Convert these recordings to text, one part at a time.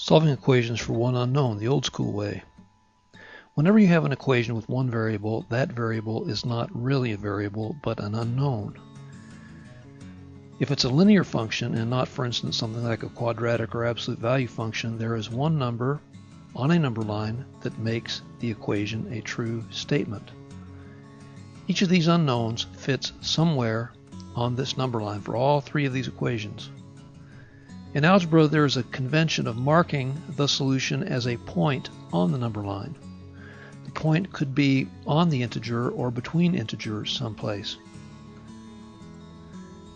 Solving equations for one unknown, the old school way. Whenever you have an equation with one variable, that variable is not really a variable, but an unknown. If it's a linear function and not, for instance, something like a quadratic or absolute value function, there is one number on a number line that makes the equation a true statement. Each of these unknowns fits somewhere on this number line for all three of these equations. In algebra, there is a convention of marking the solution as a point on the number line. The point could be on the integer or between integers someplace.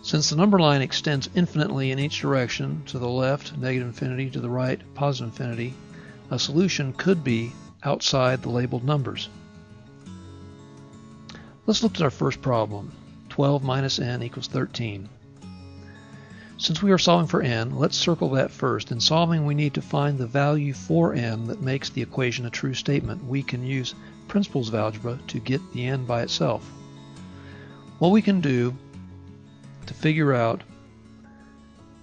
Since the number line extends infinitely in each direction, to the left, negative infinity, to the right, positive infinity, a solution could be outside the labeled numbers. Let's look at our first problem. 12 minus n equals 13. Since we are solving for n, let's circle that first. In solving, we need to find the value for n that makes the equation a true statement. We can use principles of algebra to get the n by itself. What we can do to figure out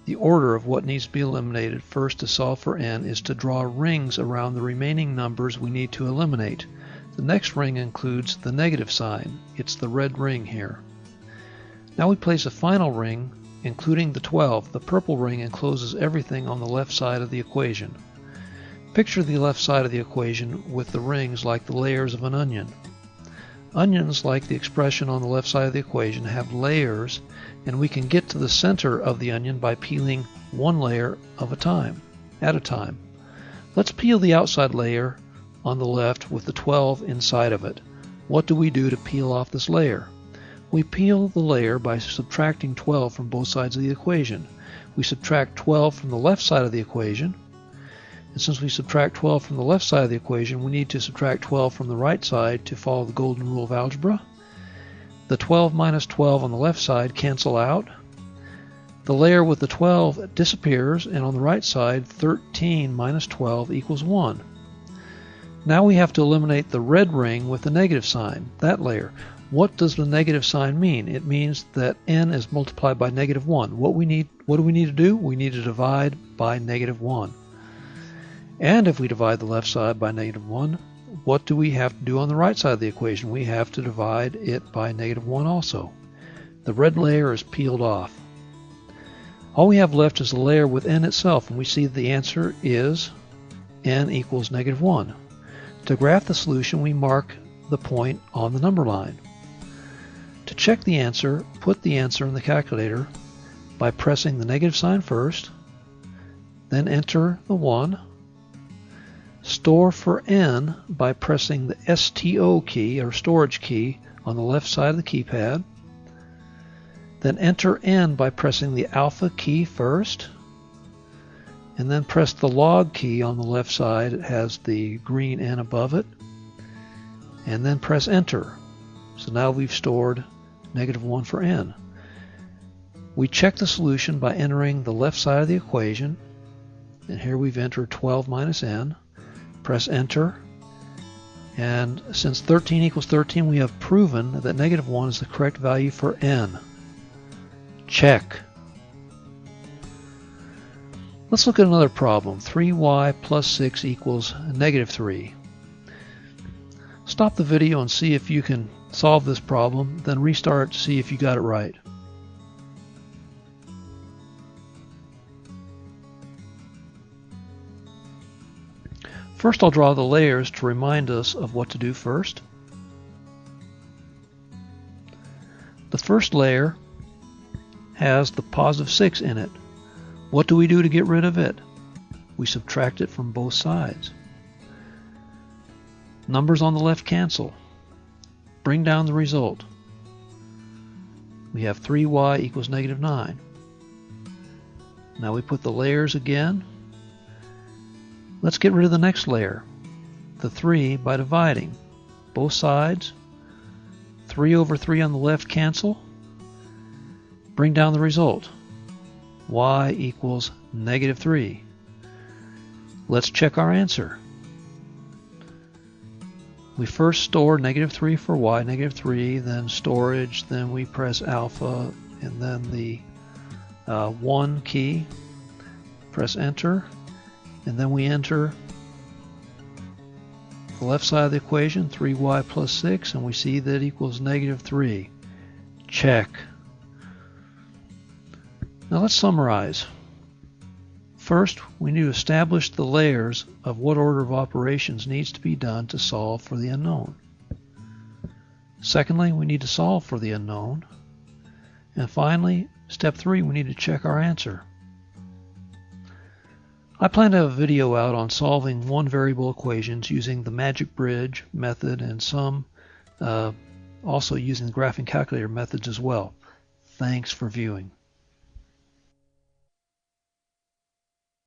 the order of what needs to be eliminated first to solve for n is to draw rings around the remaining numbers we need to eliminate. The next ring includes the negative sign. It's the red ring here. Now we place a final ring including the 12. The purple ring encloses everything on the left side of the equation. Picture the left side of the equation with the rings like the layers of an onion. Onions, like the expression on the left side of the equation, have layers, and we can get to the center of the onion by peeling one layer at a time. Let's peel the outside layer on the left with the 12 inside of it. What do we do to peel off this layer? We peel the layer by subtracting 12 from both sides of the equation. We subtract 12 from the left side of the equation, and since we subtract 12 from the left side of the equation, we need to subtract 12 from the right side to follow the golden rule of algebra. The 12 minus 12 on the left side cancel out. The layer with the 12 disappears, and on the right side, 13 minus 12 equals 1. Now we have to eliminate the red ring with the negative sign, that layer. What does the negative sign mean? It means that n is multiplied by negative 1. What do we need to do? We need to divide by negative 1. And if we divide the left side by negative 1, what do we have to do on the right side of the equation? We have to divide it by negative 1 also. The red layer is peeled off. All we have left is the layer with n itself, and we see the answer is n equals negative 1. To graph the solution, we mark the point on the number line. To check the answer, put the answer in the calculator by pressing the negative sign first, then enter the 1. Store for n by pressing the STO key, or storage key, on the left side of the keypad. Then enter n by pressing the alpha key first, and then press the log key on the left side. It has the green n above it, and then press enter. So now we've stored negative 1 for n. We check the solution by entering the left side of the equation, and here we've entered 12 minus n. Press enter, and since 13 equals 13, we have proven that negative 1 is the correct value for n. Check. Let's look at another problem. 3y plus 6 equals negative 3. Stop the video and see if you can solve this problem, then restart to see if you got it right. First, I'll draw the layers to remind us of what to do first. The first layer has the positive 6 in it. What do we do to get rid of it? We subtract it from both sides. Numbers on the left cancel. Bring down the result. We have 3y equals negative 9. Now we put the layers again. Let's get rid of the next layer, the 3, by dividing. Both sides. 3 over 3 on the left cancel. Bring down the result. Y equals negative 3. Let's check our answer. We first store negative 3 for y, negative 3, then storage, then we press alpha, and then the 1 key, press enter, and then we enter the left side of the equation, 3y plus 6, and we see that equals -3. Check. Now let's summarize. First, we need to establish the layers of what order of operations needs to be done to solve for the unknown. Secondly, we need to solve for the unknown. And finally, step 3, we need to check our answer. I plan to have a video out on solving one variable equations using the magic bridge method and some also using the graphing calculator methods as well. Thanks for viewing.